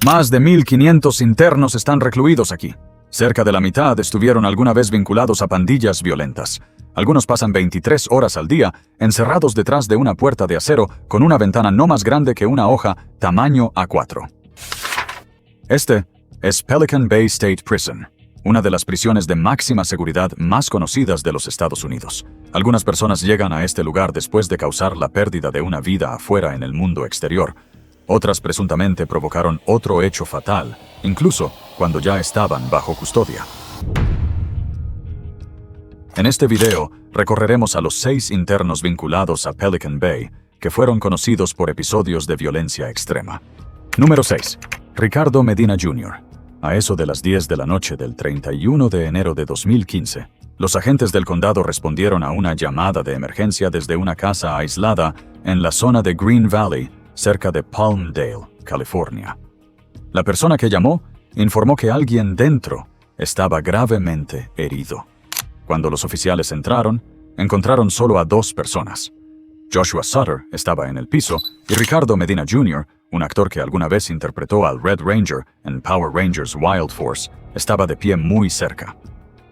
Más de 1.500 internos están recluidos aquí. Cerca de la mitad estuvieron alguna vez vinculados a pandillas violentas. Algunos pasan 23 horas al día encerrados detrás de una puerta de acero con una ventana no más grande que una hoja, tamaño A4. Este es Pelican Bay State Prison, una de las prisiones de máxima seguridad más conocidas de los Estados Unidos. Algunas personas llegan a este lugar después de causar la pérdida de una vida afuera en el mundo exterior. Otras presuntamente provocaron otro hecho fatal, incluso cuando ya estaban bajo custodia. En este video, recorreremos a los 6 internos vinculados a Pelican Bay, que fueron conocidos por episodios de violencia extrema. Número 6. Ricardo Medina Jr. A eso de las 10 de la noche del 31 de enero de 2015, los agentes del condado respondieron a una llamada de emergencia desde una casa aislada en la zona de Green Valley, cerca de Palmdale, California. La persona que llamó informó que alguien dentro estaba gravemente herido. Cuando los oficiales entraron, encontraron solo a 2 personas. Joshua Sutter estaba en el piso y Ricardo Medina Jr., un actor que alguna vez interpretó al Red Ranger en Power Rangers Wild Force, estaba de pie muy cerca.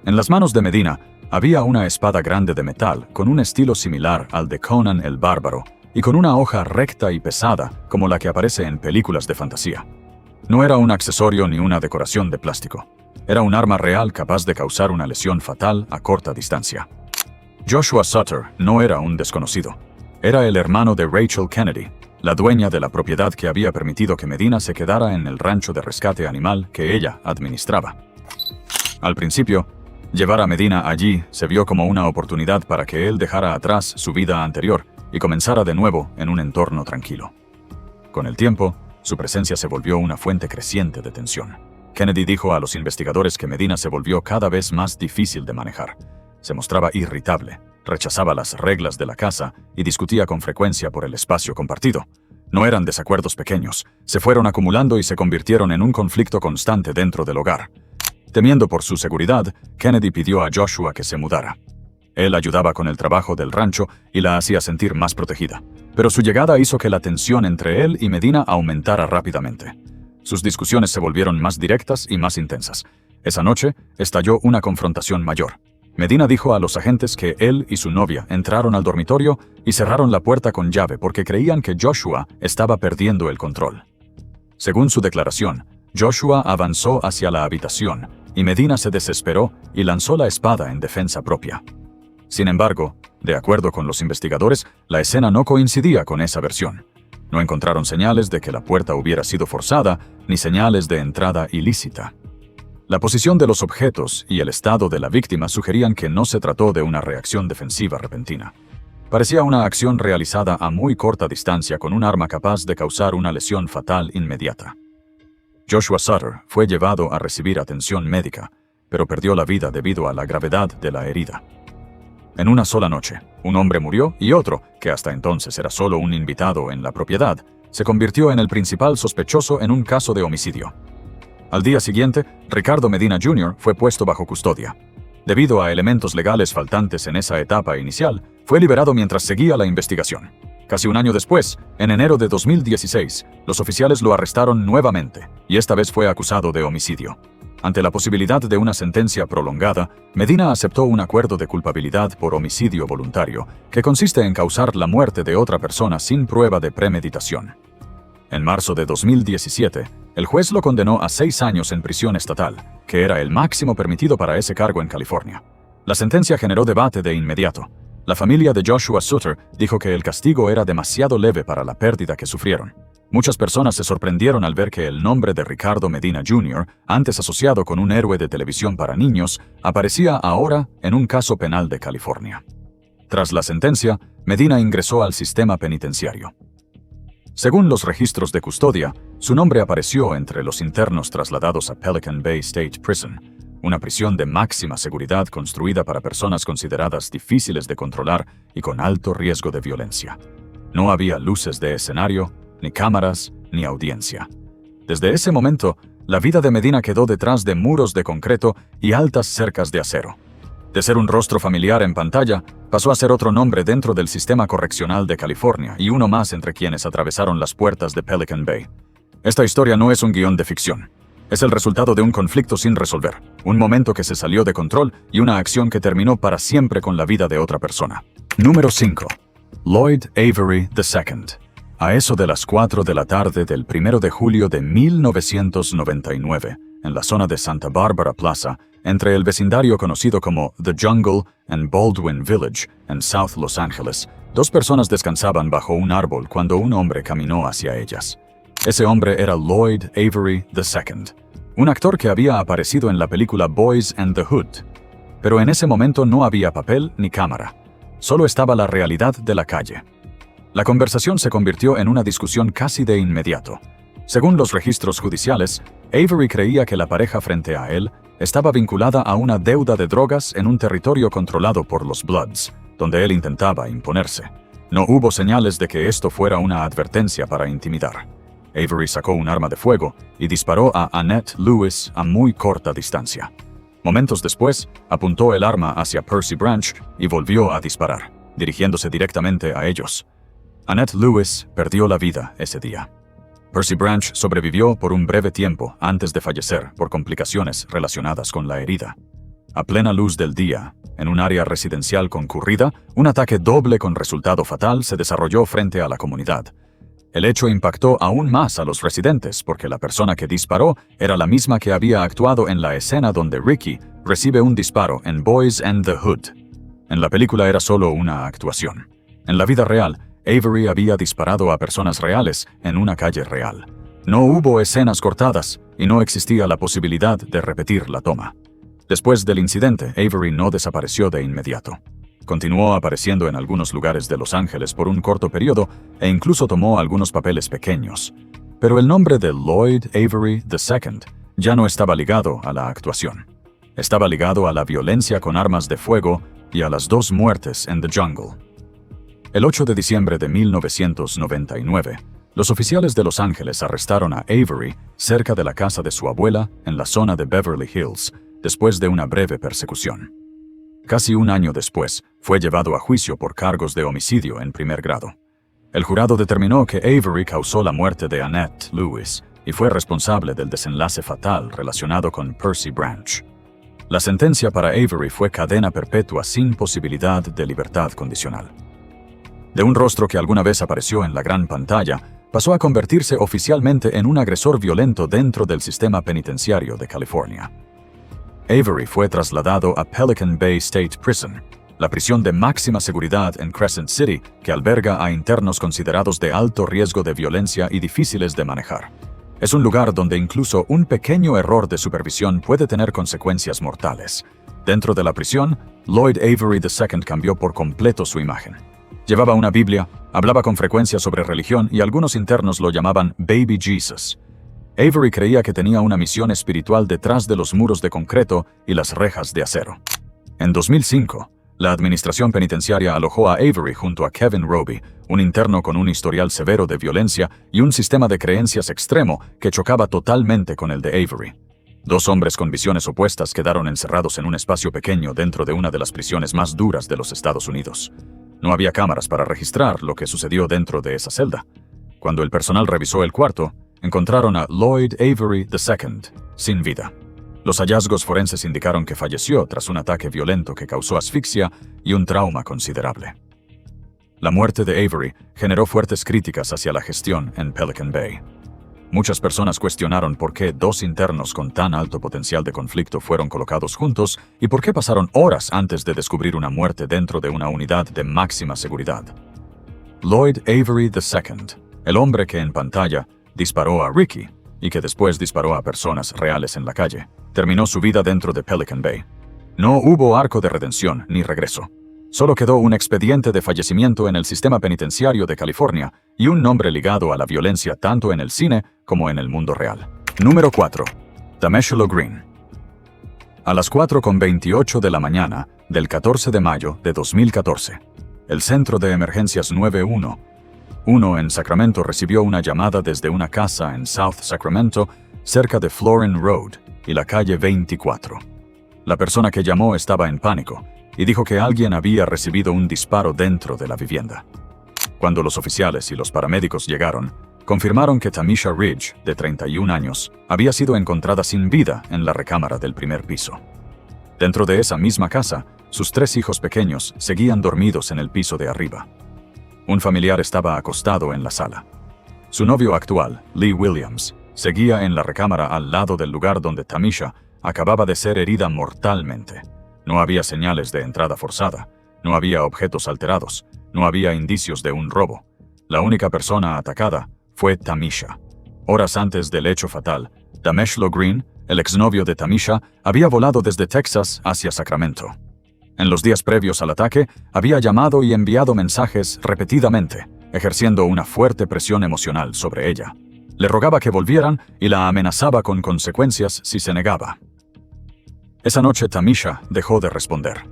En las manos de Medina había una espada grande de metal con un estilo similar al de Conan el Bárbaro y con una hoja recta y pesada como la que aparece en películas de fantasía. No era un accesorio ni una decoración de plástico. Era un arma real capaz de causar una lesión fatal a corta distancia. Joshua Sutter no era un desconocido. Era el hermano de Rachel Kennedy, la dueña de la propiedad que había permitido que Medina se quedara en el rancho de rescate animal que ella administraba. Al principio, llevar a Medina allí se vio como una oportunidad para que él dejara atrás su vida anterior y comenzara de nuevo en un entorno tranquilo. Con el tiempo, su presencia se volvió una fuente creciente de tensión. Kennedy dijo a los investigadores que Medina se volvió cada vez más difícil de manejar. Se mostraba irritable, rechazaba las reglas de la casa y discutía con frecuencia por el espacio compartido. No eran desacuerdos pequeños, se fueron acumulando y se convirtieron en un conflicto constante dentro del hogar. Temiendo por su seguridad, Kennedy pidió a Joshua que se mudara. Él ayudaba con el trabajo del rancho y la hacía sentir más protegida. Pero su llegada hizo que la tensión entre él y Medina aumentara rápidamente. Sus discusiones se volvieron más directas y más intensas. Esa noche estalló una confrontación mayor. Medina dijo a los agentes que él y su novia entraron al dormitorio y cerraron la puerta con llave porque creían que Joshua estaba perdiendo el control. Según su declaración, Joshua avanzó hacia la habitación y Medina se desesperó y lanzó la espada en defensa propia. Sin embargo, de acuerdo con los investigadores, la escena no coincidía con esa versión. No encontraron señales de que la puerta hubiera sido forzada, ni señales de entrada ilícita. La posición de los objetos y el estado de la víctima sugerían que no se trató de una reacción defensiva repentina. Parecía una acción realizada a muy corta distancia con un arma capaz de causar una lesión fatal inmediata. Joshua Sutter fue llevado a recibir atención médica, pero perdió la vida debido a la gravedad de la herida. En una sola noche, un hombre murió y otro, que hasta entonces era solo un invitado en la propiedad, se convirtió en el principal sospechoso en un caso de homicidio. Al día siguiente, Ricardo Medina Jr. fue puesto bajo custodia. Debido a elementos legales faltantes en esa etapa inicial, fue liberado mientras seguía la investigación. Casi un año después, en enero de 2016, los oficiales lo arrestaron nuevamente, y esta vez fue acusado de homicidio. Ante la posibilidad de una sentencia prolongada, Medina aceptó un acuerdo de culpabilidad por homicidio voluntario, que consiste en causar la muerte de otra persona sin prueba de premeditación. En marzo de 2017, el juez lo condenó a 6 años en prisión estatal, que era el máximo permitido para ese cargo en California. La sentencia generó debate de inmediato. La familia de Joshua Sutter dijo que el castigo era demasiado leve para la pérdida que sufrieron. Muchas personas se sorprendieron al ver que el nombre de Ricardo Medina Jr., antes asociado con un héroe de televisión para niños, aparecía ahora en un caso penal de California. Tras la sentencia, Medina ingresó al sistema penitenciario. Según los registros de custodia, su nombre apareció entre los internos trasladados a Pelican Bay State Prison, una prisión de máxima seguridad construida para personas consideradas difíciles de controlar y con alto riesgo de violencia. No había luces de escenario, ni cámaras, ni audiencia. Desde ese momento, la vida de Medina quedó detrás de muros de concreto y altas cercas de acero. De ser un rostro familiar en pantalla, pasó a ser otro nombre dentro del sistema correccional de California y uno más entre quienes atravesaron las puertas de Pelican Bay. Esta historia no es un guión de ficción. Es el resultado de un conflicto sin resolver, un momento que se salió de control y una acción que terminó para siempre con la vida de otra persona. Número 5. Lloyd Avery II. A eso de las 4 de la tarde del 1 de julio de 1999, en la zona de Santa Barbara Plaza, entre el vecindario conocido como The Jungle and Baldwin Village, en South Los Ángeles, dos personas descansaban bajo un árbol cuando un hombre caminó hacia ellas. Ese hombre era Lloyd Avery II, un actor que había aparecido en la película Boys and the Hood. Pero en ese momento no había papel ni cámara. Solo estaba la realidad de la calle. La conversación se convirtió en una discusión casi de inmediato. Según los registros judiciales, Avery creía que la pareja frente a él estaba vinculada a una deuda de drogas en un territorio controlado por los Bloods, donde él intentaba imponerse. No hubo señales de que esto fuera una advertencia para intimidar. Avery sacó un arma de fuego y disparó a Annette Lewis a muy corta distancia. Momentos después, apuntó el arma hacia Percy Branch y volvió a disparar, dirigiéndose directamente a ellos. Annette Lewis perdió la vida ese día. Percy Branch sobrevivió por un breve tiempo antes de fallecer por complicaciones relacionadas con la herida. A plena luz del día, en un área residencial concurrida, un ataque doble con resultado fatal se desarrolló frente a la comunidad. El hecho impactó aún más a los residentes porque la persona que disparó era la misma que había actuado en la escena donde Ricky recibe un disparo en Boys and the Hood. En la película era solo una actuación. En la vida real, Avery había disparado a personas reales en una calle real. No hubo escenas cortadas y no existía la posibilidad de repetir la toma. Después del incidente, Avery no desapareció de inmediato. Continuó apareciendo en algunos lugares de Los Ángeles por un corto periodo e incluso tomó algunos papeles pequeños. Pero el nombre de Lloyd Avery II ya no estaba ligado a la actuación. Estaba ligado a la violencia con armas de fuego y a las 2 muertes en The Jungle. El 8 de diciembre de 1999, los oficiales de Los Ángeles arrestaron a Avery cerca de la casa de su abuela en la zona de Beverly Hills, después de una breve persecución. Casi un año después, fue llevado a juicio por cargos de homicidio en primer grado. El jurado determinó que Avery causó la muerte de Annette Lewis y fue responsable del desenlace fatal relacionado con Percy Branch. La sentencia para Avery fue cadena perpetua sin posibilidad de libertad condicional. De un rostro que alguna vez apareció en la gran pantalla, pasó a convertirse oficialmente en un agresor violento dentro del sistema penitenciario de California. Avery fue trasladado a Pelican Bay State Prison, la prisión de máxima seguridad en Crescent City, que alberga a internos considerados de alto riesgo de violencia y difíciles de manejar. Es un lugar donde incluso un pequeño error de supervisión puede tener consecuencias mortales. Dentro de la prisión, Lloyd Avery II cambió por completo su imagen. Llevaba una Biblia, hablaba con frecuencia sobre religión y algunos internos lo llamaban Baby Jesus. Avery creía que tenía una misión espiritual detrás de los muros de concreto y las rejas de acero. En 2005, la administración penitenciaria alojó a Avery junto a Kevin Roby, un interno con un historial severo de violencia y un sistema de creencias extremo que chocaba totalmente con el de Avery. 2 hombres con visiones opuestas quedaron encerrados en un espacio pequeño dentro de una de las prisiones más duras de los Estados Unidos. No había cámaras para registrar lo que sucedió dentro de esa celda. Cuando el personal revisó el cuarto, encontraron a Lloyd Avery II sin vida. Los hallazgos forenses indicaron que falleció tras un ataque violento que causó asfixia y un trauma considerable. La muerte de Avery generó fuertes críticas hacia la gestión en Pelican Bay. Muchas personas cuestionaron por qué 2 internos con tan alto potencial de conflicto fueron colocados juntos y por qué pasaron horas antes de descubrir una muerte dentro de una unidad de máxima seguridad. Lloyd Avery II, el hombre que en pantalla disparó a Ricky y que después disparó a personas reales en la calle, terminó su vida dentro de Pelican Bay. No hubo arco de redención ni regreso. Solo quedó un expediente de fallecimiento en el sistema penitenciario de California y un nombre ligado a la violencia tanto en el cine como en el mundo real. Número 4. Temeshula Green. A las 4:28 de la mañana del 14 de mayo de 2014, el Centro de Emergencias 911 en Sacramento recibió una llamada desde una casa en South Sacramento, cerca de Florin Road y la calle 24. La persona que llamó estaba en pánico y dijo que alguien había recibido un disparo dentro de la vivienda. Cuando los oficiales y los paramédicos llegaron, confirmaron que Tamisha Ridge, de 31 años, había sido encontrada sin vida en la recámara del primer piso. Dentro de esa misma casa, sus 3 hijos pequeños seguían dormidos en el piso de arriba. Un familiar estaba acostado en la sala. Su novio actual, Lee Williams, seguía en la recámara al lado del lugar donde Tamisha acababa de ser herida mortalmente. No había señales de entrada forzada, no había objetos alterados, no había indicios de un robo. La única persona atacada fue Tamisha. Horas antes del hecho fatal, Dameshlo Green, el exnovio de Tamisha, había volado desde Texas hacia Sacramento. En los días previos al ataque, había llamado y enviado mensajes repetidamente, ejerciendo una fuerte presión emocional sobre ella. Le rogaba que volvieran y la amenazaba con consecuencias si se negaba. Esa noche Tamisha dejó de responder.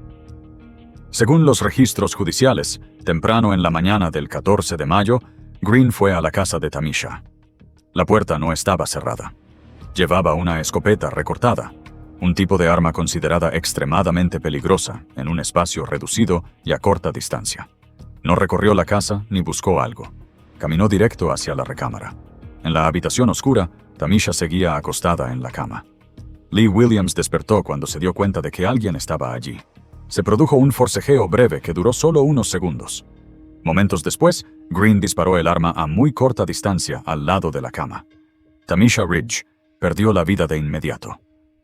Según los registros judiciales, temprano en la mañana del 14 de mayo, Green fue a la casa de Tamisha. La puerta no estaba cerrada. Llevaba una escopeta recortada, un tipo de arma considerada extremadamente peligrosa en un espacio reducido y a corta distancia. No recorrió la casa ni buscó algo. Caminó directo hacia la recámara. En la habitación oscura, Tamisha seguía acostada en la cama. Lee Williams despertó cuando se dio cuenta de que alguien estaba allí. Se produjo un forcejeo breve que duró solo unos segundos. Momentos después, Green disparó el arma a muy corta distancia al lado de la cama. Tamisha Ridge perdió la vida de inmediato.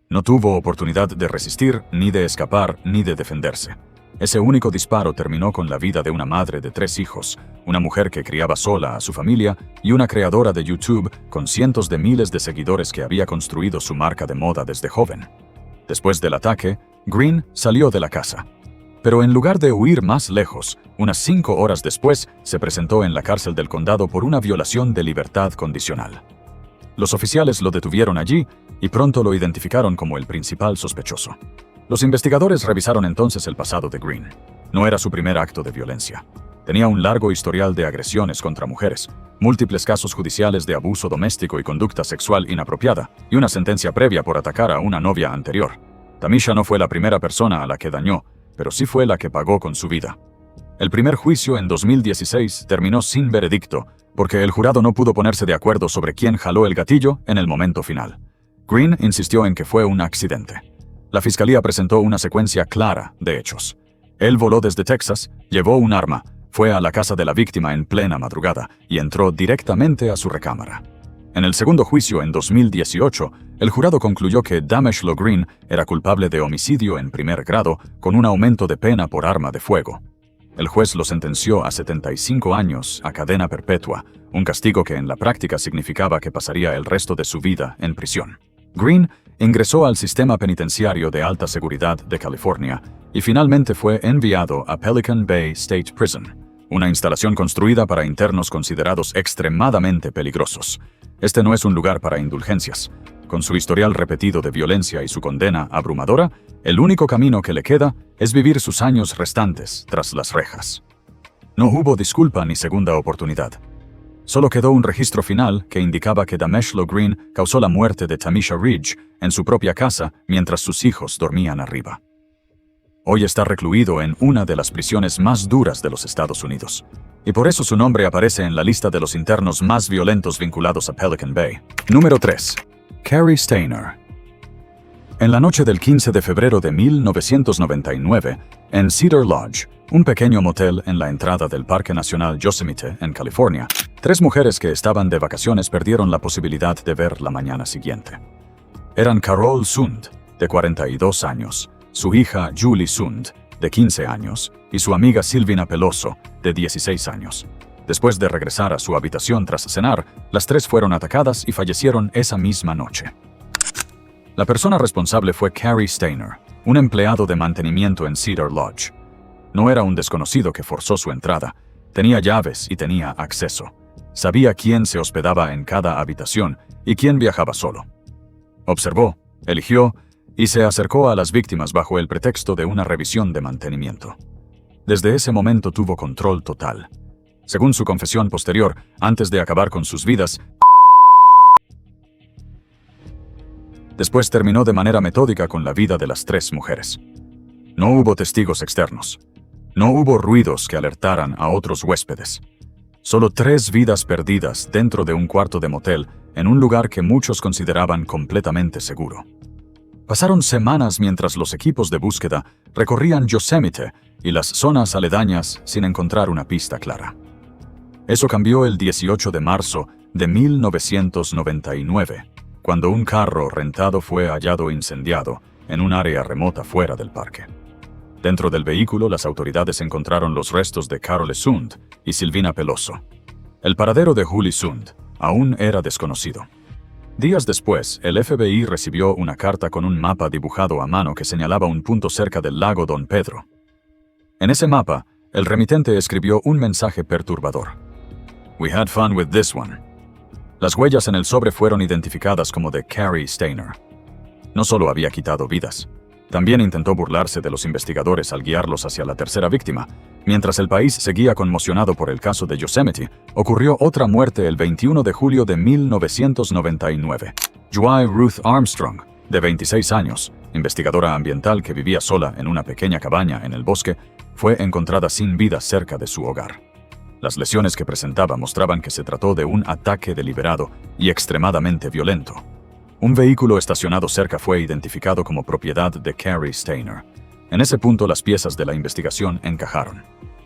No tuvo oportunidad de resistir, ni de escapar, ni de defenderse. Ese único disparo terminó con la vida de una madre de 3 hijos, una mujer que criaba sola a su familia y una creadora de YouTube con cientos de miles de seguidores que había construido su marca de moda desde joven. Después del ataque, Green salió de la casa. Pero en lugar de huir más lejos, unas 5 horas después se presentó en la cárcel del condado por una violación de libertad condicional. Los oficiales lo detuvieron allí y pronto lo identificaron como el principal sospechoso. Los investigadores revisaron entonces el pasado de Green. No era su primer acto de violencia. Tenía un largo historial de agresiones contra mujeres, múltiples casos judiciales de abuso doméstico y conducta sexual inapropiada, y una sentencia previa por atacar a una novia anterior. Tamisha no fue la primera persona a la que dañó, pero sí fue la que pagó con su vida. El primer juicio en 2016 terminó sin veredicto, porque el jurado no pudo ponerse de acuerdo sobre quién jaló el gatillo en el momento final. Green insistió en que fue un accidente. La fiscalía presentó una secuencia clara de hechos. Él voló desde Texas, llevó un arma, fue a la casa de la víctima en plena madrugada y entró directamente a su recámara. En el segundo juicio en 2018, el jurado concluyó que Dameshlo Green era culpable de homicidio en primer grado con un aumento de pena por arma de fuego. El juez lo sentenció a 75 años a cadena perpetua, un castigo que en la práctica significaba que pasaría el resto de su vida en prisión. Green ingresó al sistema penitenciario de alta seguridad de California y finalmente fue enviado a Pelican Bay State Prison, una instalación construida para internos considerados extremadamente peligrosos. Este no es un lugar para indulgencias. Con su historial repetido de violencia y su condena abrumadora, el único camino que le queda es vivir sus años restantes tras las rejas. No hubo disculpa ni segunda oportunidad. Solo quedó un registro final que indicaba que Dameshlo Green causó la muerte de Tamisha Ridge en su propia casa mientras sus hijos dormían arriba. Hoy está recluido en una de las prisiones más duras de los Estados Unidos, y por eso su nombre aparece en la lista de los internos más violentos vinculados a Pelican Bay. Número 3. Cary Stayner. En la noche del 15 de febrero de 1999, en Cedar Lodge, un pequeño motel en la entrada del Parque Nacional Yosemite, en California, 3 mujeres que estaban de vacaciones perdieron la posibilidad de ver la mañana siguiente. Eran Carol Sund, de 42 años, su hija Julie Sund, de 15 años, y su amiga Silvina Peloso, de 16 años. Después de regresar a su habitación tras cenar, las 3 fueron atacadas y fallecieron esa misma noche. La persona responsable fue Cary Stayner, un empleado de mantenimiento en Cedar Lodge. No era un desconocido que forzó su entrada. Tenía llaves y tenía acceso. Sabía quién se hospedaba en cada habitación y quién viajaba solo. Observó, eligió y se acercó a las víctimas bajo el pretexto de una revisión de mantenimiento. Desde ese momento tuvo control total. Según su confesión posterior, antes de acabar con sus vidas, después terminó de manera metódica con la vida de las 3 mujeres. No hubo testigos externos. No hubo ruidos que alertaran a otros huéspedes. Solo 3 vidas perdidas dentro de un cuarto de motel en un lugar que muchos consideraban completamente seguro. Pasaron semanas mientras los equipos de búsqueda recorrían Yosemite y las zonas aledañas sin encontrar una pista clara. Eso cambió el 18 de marzo de 1999, cuando un carro rentado fue hallado incendiado en un área remota fuera del parque. Dentro del vehículo, las autoridades encontraron los restos de Carole Sund y Silvina Pelosso. El paradero de Julie Sund aún era desconocido. Días después, el FBI recibió una carta con un mapa dibujado a mano que señalaba un punto cerca del lago Don Pedro. En ese mapa, el remitente escribió un mensaje perturbador. "We had fun with this one." Las huellas en el sobre fueron identificadas como de Cary Stayner. No solo había quitado vidas, también intentó burlarse de los investigadores al guiarlos hacia la tercera víctima. Mientras el país seguía conmocionado por el caso de Yosemite, ocurrió otra muerte el 21 de julio de 1999. Joy Ruth Armstrong, de 26 años, investigadora ambiental que vivía sola en una pequeña cabaña en el bosque, fue encontrada sin vida cerca de su hogar. Las lesiones que presentaba mostraban que se trató de un ataque deliberado y extremadamente violento. Un vehículo estacionado cerca fue identificado como propiedad de Cary Stayner. En ese punto las piezas de la investigación encajaron.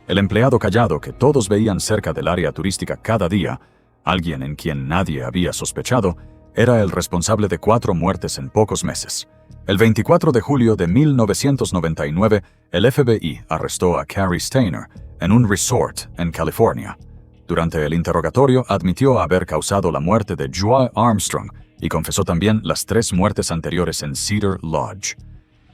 El empleado callado que todos veían cerca del área turística cada día, alguien en quien nadie había sospechado, era el responsable de 4 muertes en pocos meses. El 24 de julio de 1999, el FBI arrestó a Cary Stayner en un resort en California. Durante el interrogatorio admitió haber causado la muerte de Joy Armstrong y confesó también las 3 muertes anteriores en Cedar Lodge.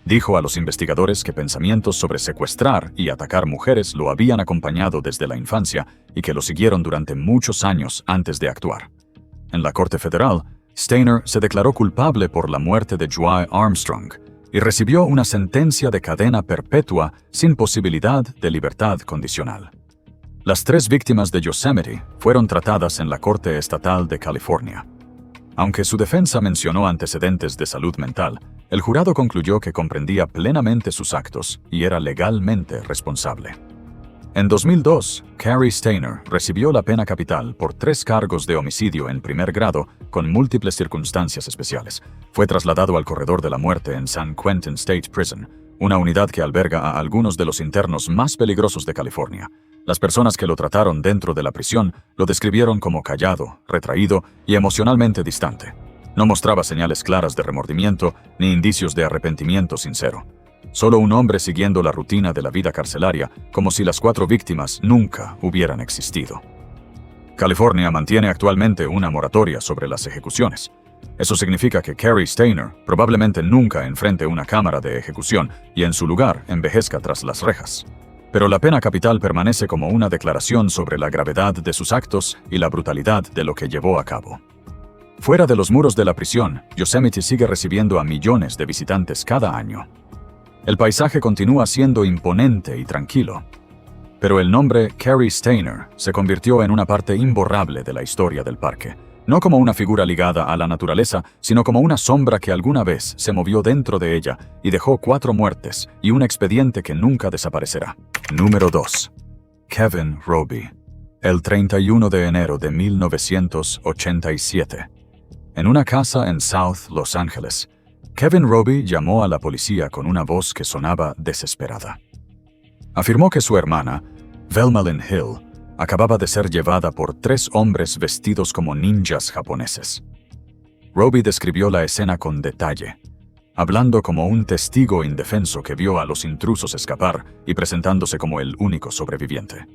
Dijo a los investigadores que pensamientos sobre secuestrar y atacar mujeres lo habían acompañado desde la infancia y que lo siguieron durante muchos años antes de actuar. En la Corte Federal, Stayner se declaró culpable por la muerte de Joy Armstrong y recibió una sentencia de cadena perpetua sin posibilidad de libertad condicional. Las 3 víctimas de Yosemite fueron tratadas en la Corte Estatal de California. Aunque su defensa mencionó antecedentes de salud mental, el jurado concluyó que comprendía plenamente sus actos y era legalmente responsable. En 2002, Cary Stayner recibió la pena capital por 3 cargos de homicidio en primer grado con múltiples circunstancias especiales. Fue trasladado al corredor de la muerte en San Quentin State Prison, una unidad que alberga a algunos de los internos más peligrosos de California. Las personas que lo trataron dentro de la prisión lo describieron como callado, retraído y emocionalmente distante. No mostraba señales claras de remordimiento ni indicios de arrepentimiento sincero. Solo un hombre siguiendo la rutina de la vida carcelaria, como si las 4 víctimas nunca hubieran existido. California mantiene actualmente una moratoria sobre las ejecuciones. Eso significa que Cary Stayner probablemente nunca enfrente una cámara de ejecución y en su lugar envejezca tras las rejas. Pero la pena capital permanece como una declaración sobre la gravedad de sus actos y la brutalidad de lo que llevó a cabo. Fuera de los muros de la prisión, Yosemite sigue recibiendo a millones de visitantes cada año. El paisaje continúa siendo imponente y tranquilo, pero el nombre Cary Stayner se convirtió en una parte imborrable de la historia del parque, no como una figura ligada a la naturaleza, sino como una sombra que alguna vez se movió dentro de ella y dejó 4 muertes y un expediente que nunca desaparecerá. Número 2. Kevin Roby. El 31 de enero de 1987. En una casa en South Los Ángeles, Kevin Roby llamó a la policía con una voz que sonaba desesperada. Afirmó que su hermana, Velma Lynn Hill, acababa de ser llevada por 3 hombres vestidos como ninjas japoneses. Roby describió la escena con detalle, hablando como un testigo indefenso que vio a los intrusos escapar y presentándose como el único sobreviviente.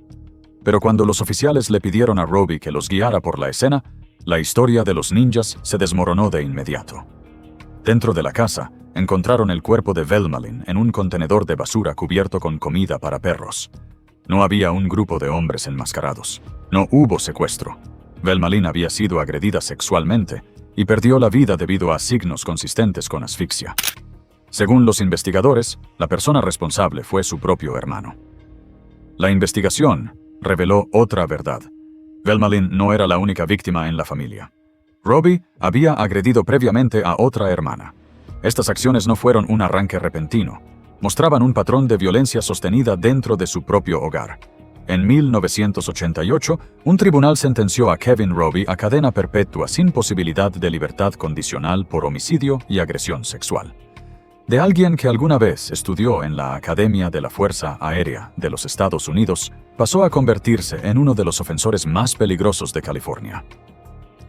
Pero cuando los oficiales le pidieron a Roby que los guiara por la escena, la historia de los ninjas se desmoronó de inmediato. Dentro de la casa, encontraron el cuerpo de Velma Lynn en un contenedor de basura cubierto con comida para perros. No había un grupo de hombres enmascarados. No hubo secuestro. Velma Lynn había sido agredida sexualmente y perdió la vida debido a signos consistentes con asfixia. Según los investigadores, la persona responsable fue su propio hermano. La investigación reveló otra verdad. Velma Lynn no era la única víctima en la familia. Roby había agredido previamente a otra hermana. Estas acciones no fueron un arranque repentino. Mostraban un patrón de violencia sostenida dentro de su propio hogar. En 1988, un tribunal sentenció a Kevin Roby a cadena perpetua sin posibilidad de libertad condicional por homicidio y agresión sexual. De alguien que alguna vez estudió en la Academia de la Fuerza Aérea de los Estados Unidos, pasó a convertirse en uno de los ofensores más peligrosos de California.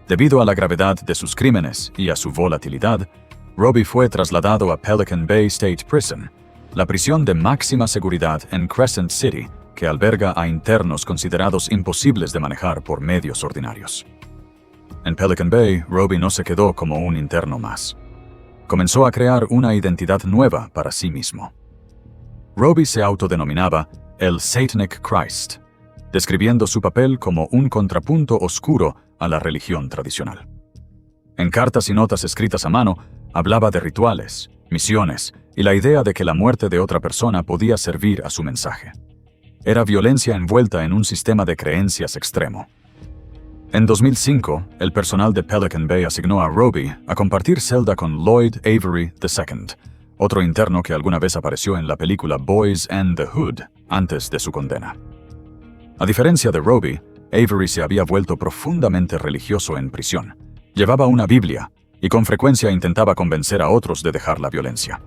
Debido a la gravedad de sus crímenes y a su volatilidad, Roby fue trasladado a Pelican Bay State Prison, la prisión de máxima seguridad en Crescent City, que alberga a internos considerados imposibles de manejar por medios ordinarios. En Pelican Bay, Roby no se quedó como un interno más. Comenzó a crear una identidad nueva para sí mismo. Roby se autodenominaba el Satanic Christ, describiendo su papel como un contrapunto oscuro a la religión tradicional. En cartas y notas escritas a mano, hablaba de rituales, misiones y la idea de que la muerte de otra persona podía servir a su mensaje. Era violencia envuelta en un sistema de creencias extremo. En 2005, el personal de Pelican Bay asignó a Roby a compartir celda con Lloyd Avery II, otro interno que alguna vez apareció en la película Boys and the Hood antes de su condena. A diferencia de Roby, Avery se había vuelto profundamente religioso en prisión. Llevaba una Biblia y con frecuencia intentaba convencer a otros de dejar la violencia.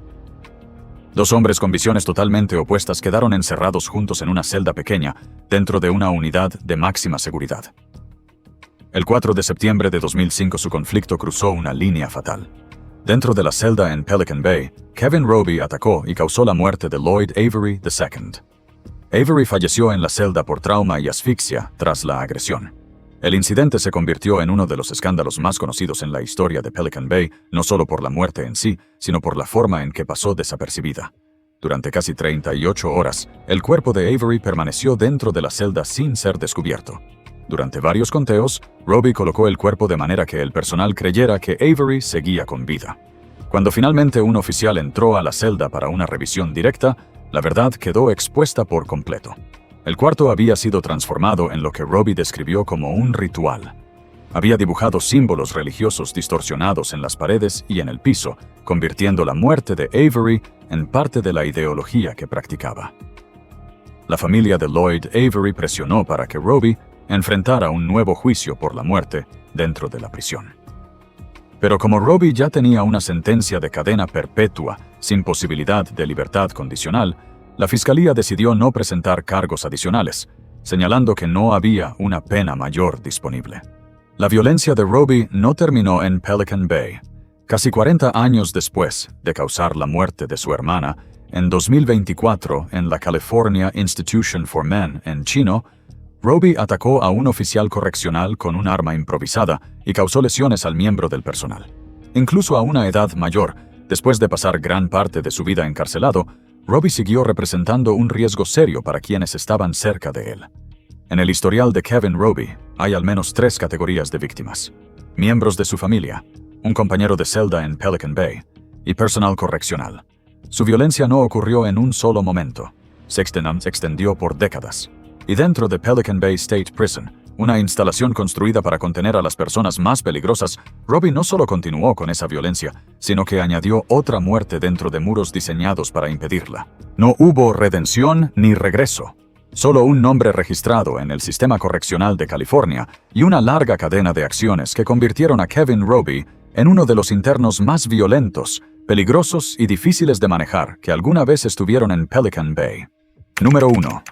Dos hombres con visiones totalmente opuestas quedaron encerrados juntos en una celda pequeña dentro de una unidad de máxima seguridad. El 4 de septiembre de 2005 su conflicto cruzó una línea fatal. Dentro de la celda en Pelican Bay, Kevin Roby atacó y causó la muerte de Lloyd Avery II. Avery falleció en la celda por trauma y asfixia tras la agresión. El incidente se convirtió en uno de los escándalos más conocidos en la historia de Pelican Bay, no solo por la muerte en sí, sino por la forma en que pasó desapercibida. Durante casi 38 horas, el cuerpo de Avery permaneció dentro de la celda sin ser descubierto. Durante varios conteos, Roby colocó el cuerpo de manera que el personal creyera que Avery seguía con vida. Cuando finalmente un oficial entró a la celda para una revisión directa, la verdad quedó expuesta por completo. El cuarto había sido transformado en lo que Roby describió como un ritual. Había dibujado símbolos religiosos distorsionados en las paredes y en el piso, convirtiendo la muerte de Avery en parte de la ideología que practicaba. La familia de Lloyd Avery presionó para que Roby enfrentara un nuevo juicio por la muerte dentro de la prisión. Pero como Roby ya tenía una sentencia de cadena perpetua sin posibilidad de libertad condicional, la fiscalía decidió no presentar cargos adicionales, señalando que no había una pena mayor disponible. La violencia de Roby no terminó en Pelican Bay. Casi 40 años después de causar la muerte de su hermana, en 2024, en la California Institution for Men en Chino, Roby atacó a un oficial correccional con un arma improvisada y causó lesiones al miembro del personal. Incluso a una edad mayor, después de pasar gran parte de su vida encarcelado, Roby siguió representando un riesgo serio para quienes estaban cerca de él. En el historial de Kevin Roby hay al menos 3 categorías de víctimas: miembros de su familia, un compañero de celda en Pelican Bay y personal correccional. Su violencia no ocurrió en un solo momento, se extendió por décadas. Y dentro de Pelican Bay State Prison, una instalación construida para contener a las personas más peligrosas, Roby no solo continuó con esa violencia, sino que añadió otra muerte dentro de muros diseñados para impedirla. No hubo redención ni regreso. Solo un nombre registrado en el sistema correccional de California y una larga cadena de acciones que convirtieron a Kevin Roby en uno de los internos más violentos, peligrosos y difíciles de manejar que alguna vez estuvieron en Pelican Bay. Número 1.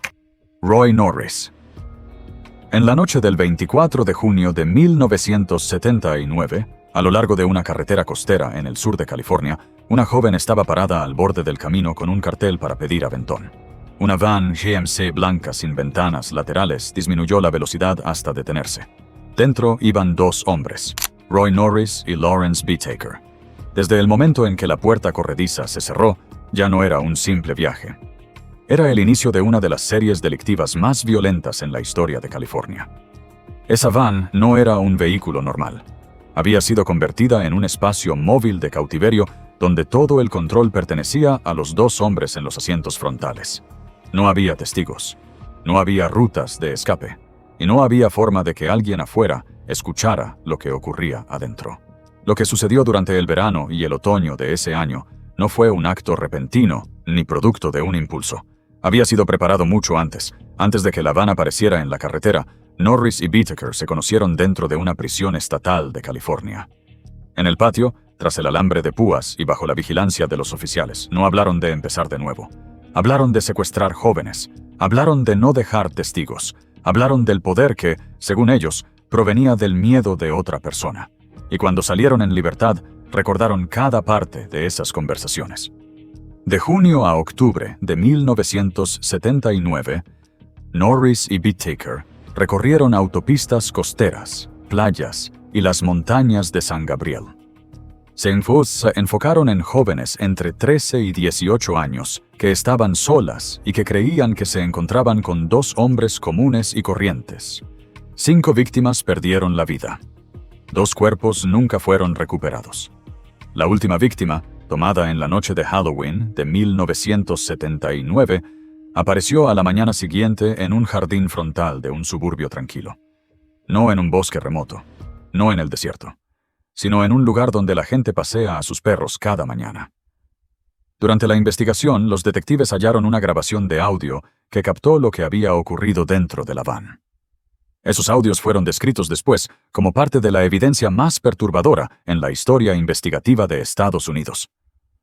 Roy Norris. En la noche del 24 de junio de 1979, a lo largo de una carretera costera en el sur de California, una joven estaba parada al borde del camino con un cartel para pedir aventón. Una van GMC blanca sin ventanas laterales disminuyó la velocidad hasta detenerse. Dentro iban 2 hombres, Roy Norris y Lawrence B. Taker. Desde el momento en que la puerta corrediza se cerró, ya no era un simple viaje. Era el inicio de una de las series delictivas más violentas en la historia de California. Esa van no era un vehículo normal. Había sido convertida en un espacio móvil de cautiverio donde todo el control pertenecía a los 2 hombres en los asientos frontales. No había testigos, no había rutas de escape, y no había forma de que alguien afuera escuchara lo que ocurría adentro. Lo que sucedió durante el verano y el otoño de ese año no fue un acto repentino ni producto de un impulso. Había sido preparado mucho antes de que la van apareciera en la carretera. Norris y Whittaker se conocieron dentro de una prisión estatal de California. En el patio, tras el alambre de púas y bajo la vigilancia de los oficiales, no hablaron de empezar de nuevo. Hablaron de secuestrar jóvenes. Hablaron de no dejar testigos. Hablaron del poder que, según ellos, provenía del miedo de otra persona. Y cuando salieron en libertad, recordaron cada parte de esas conversaciones. De junio a octubre de 1979, Norris y Whittaker recorrieron autopistas costeras, playas y las montañas de San Gabriel. Se enfocaron en jóvenes entre 13 y 18 años que estaban solas y que creían que se encontraban con dos hombres comunes y corrientes. 5 víctimas perdieron la vida. 2 cuerpos nunca fueron recuperados. La última víctima, tomada en la noche de Halloween de 1979, apareció a la mañana siguiente en un jardín frontal de un suburbio tranquilo. No en un bosque remoto, no en el desierto, sino en un lugar donde la gente pasea a sus perros cada mañana. Durante la investigación, los detectives hallaron una grabación de audio que captó lo que había ocurrido dentro de la van. Esos audios fueron descritos después como parte de la evidencia más perturbadora en la historia investigativa de Estados Unidos.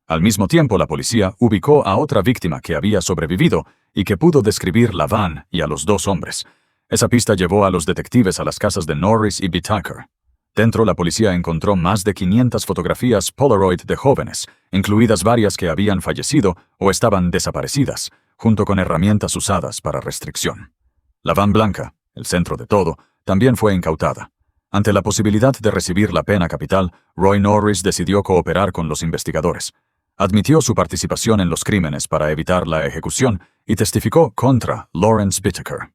Al mismo tiempo, la policía ubicó a otra víctima que había sobrevivido y que pudo describir la van y a los 2 hombres. Esa pista llevó a los detectives a las casas de Norris y Whittaker. Dentro, la policía encontró más de 500 fotografías Polaroid de jóvenes, incluidas varias que habían fallecido o estaban desaparecidas, junto con herramientas usadas para restricción. La van blanca, el centro de todo, también fue incautada. Ante la posibilidad de recibir la pena capital, Roy Norris decidió cooperar con los investigadores. Admitió su participación en los crímenes para evitar la ejecución y testificó contra Lawrence Whittaker.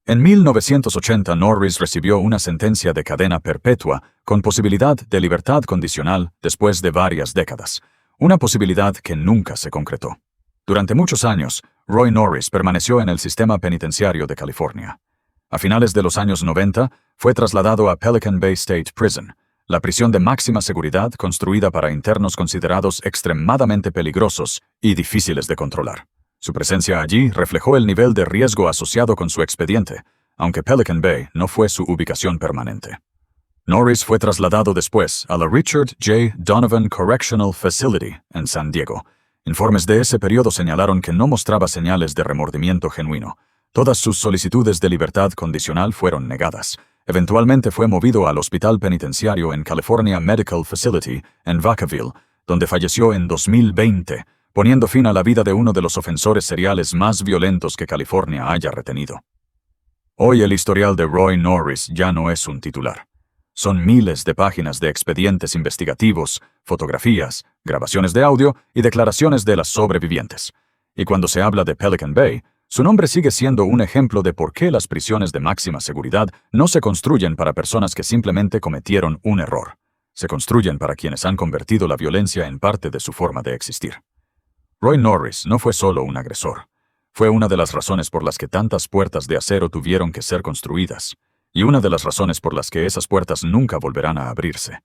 En 1980, Norris recibió una sentencia de cadena perpetua con posibilidad de libertad condicional después de varias décadas, una posibilidad que nunca se concretó. Durante muchos años, Roy Norris permaneció en el sistema penitenciario de California. A finales de los años 90, fue trasladado a Pelican Bay State Prison, la prisión de máxima seguridad construida para internos considerados extremadamente peligrosos y difíciles de controlar. Su presencia allí reflejó el nivel de riesgo asociado con su expediente, aunque Pelican Bay no fue su ubicación permanente. Norris fue trasladado después a la Richard J. Donovan Correctional Facility en San Diego. Informes de ese periodo señalaron que no mostraba señales de remordimiento genuino. Todas sus solicitudes de libertad condicional fueron negadas. Eventualmente fue movido al Hospital Penitenciario en California Medical Facility en Vacaville, donde falleció en 2020, poniendo fin a la vida de uno de los ofensores seriales más violentos que California haya retenido. Hoy el historial de Roy Norris ya no es un titular. Son miles de páginas de expedientes investigativos, fotografías, grabaciones de audio y declaraciones de las sobrevivientes. Y cuando se habla de Pelican Bay, su nombre sigue siendo un ejemplo de por qué las prisiones de máxima seguridad no se construyen para personas que simplemente cometieron un error. Se construyen para quienes han convertido la violencia en parte de su forma de existir. Roy Norris no fue solo un agresor. Fue una de las razones por las que tantas puertas de acero tuvieron que ser construidas, y una de las razones por las que esas puertas nunca volverán a abrirse.